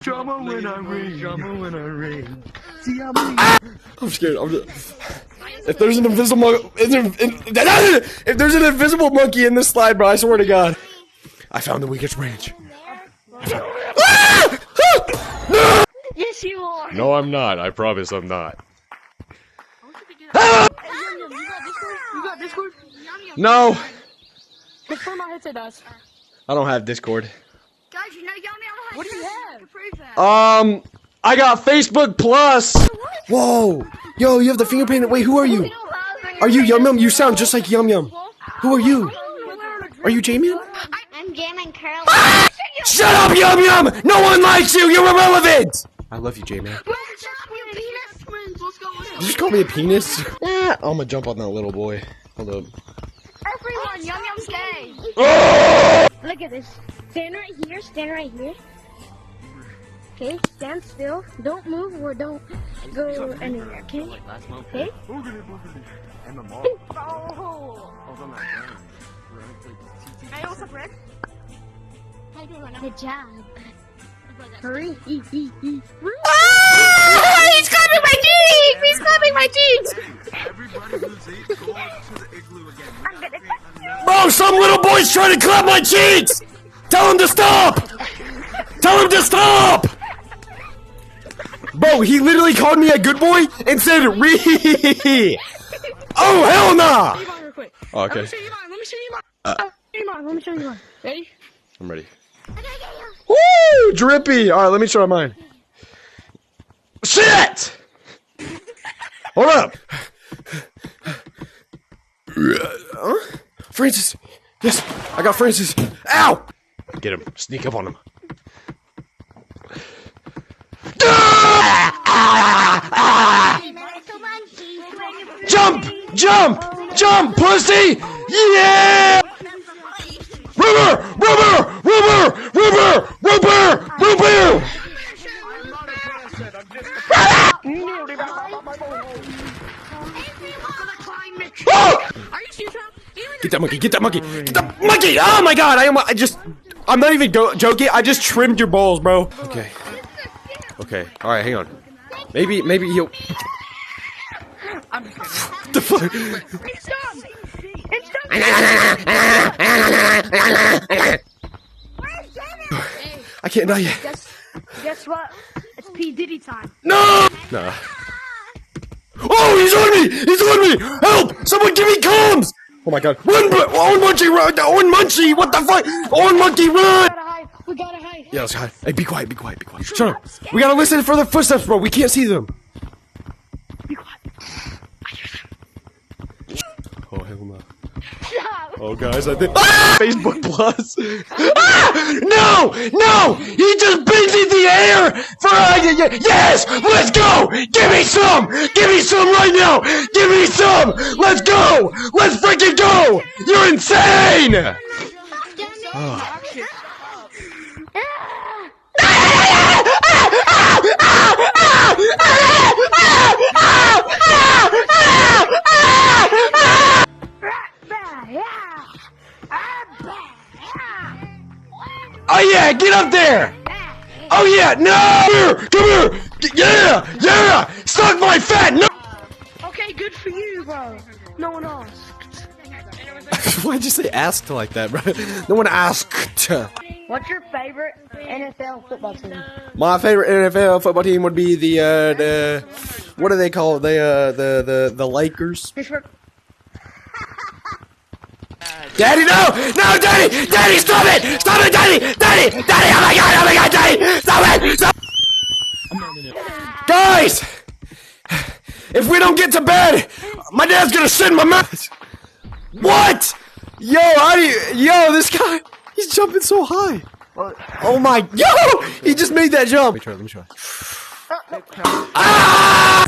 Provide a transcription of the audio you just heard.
Drama when I rain, drama when I rain. See how many? I'm scared. If there's an invisible if there's an invisible monkey in this slide, bro, I swear to God, I found the weakest branch. No! Yes, you are. No, I'm not. I promise I'm not. You got Discord? No. Confirm my headset does. I don't have Discord. Guys, you know Yummy has. What do you have? I got Facebook Plus. Whoa. Yo, you have the finger painted. Wait, who are you? Are you Yum Yum? You sound just like Yum Yum. Who are you? Are you Jamie? I'm Jamin Curly. Ah! Shut up, Yum Yum! No one likes you! You're irrelevant! I love you, Jamie. Did you just call me a penis? I'm gonna jump on that little boy. Hold up. Everyone, Yum Yum's gay. Look at this. Stand right here. Stand right here. Okay, stand still. Don't move or don't go anywhere. Okay. Okay. Hey, what's up, Red? Good job. Hurry. Ah! He's clapping my cheeks! He's clapping my cheeks! Bro, some little boy's trying to clap my cheeks! Tell him to stop! Tell him to stop! Bro, he literally called me a good boy and said "Ree." Oh, hell nah! Oh, okay. Let me show you mine. Ready? I'm ready. Woo! Drippy! Alright, let me try mine. Shit! Hold up! Francis! Yes! I got Francis! Ow! Get him. Sneak up on him. Jump! Jump! Jump, pussy! Yeah! Rubber! Rubber! Rubber! Rubber! Rubber! Rubber! Get that monkey! Get that monkey! Get that monkey! Oh my God! I'm not even joking. I just trimmed your balls, bro. Okay. Okay. All right. Hang on. Maybe he'll. The fuck? It's done! It's done! I can't die yet. Guess what? It's P. Diddy time. No! Nah. Oh, he's on me! He's on me! Help! Someone give me comms! Oh my God! Run, Owen Munchie, run! Owen Munchie! What the fuck? Owen Monkey, run! We gotta hide. Yeah, let's hide. Hey, be quiet, be quiet, be quiet. Shut up. We gotta listen for the footsteps, bro. We can't see them. Be quiet. I hear them. Oh, hell no. Oh, guys, I think. Ah! Facebook Plus. Ah! No! No! He just painted the air for. Yes! Let's go! Give me some! Give me some right now! Give me some! Let's go! Let's freaking go! You're insane! Oh. Oh yeah, get up there! Oh yeah, no! Come here! Yeah! Yeah! Suck my fat! No! Okay, good for you, bro. No one asked. Why'd you say asked like that, bro? No one asked. What's your favorite NFL football team? My favorite NFL football team would be the what do they call it? The Lakers. Daddy, no! No, Daddy! Daddy, stop it! Stop it, Daddy! Daddy! Daddy! Oh my God, Daddy! Stop it! Stop! Guys! If we don't get to bed, my dad's gonna shit in my mouth! What? Yo, yo, this guy, he's jumping so high. Oh my, yo! He just made that jump. Let me try. Ah!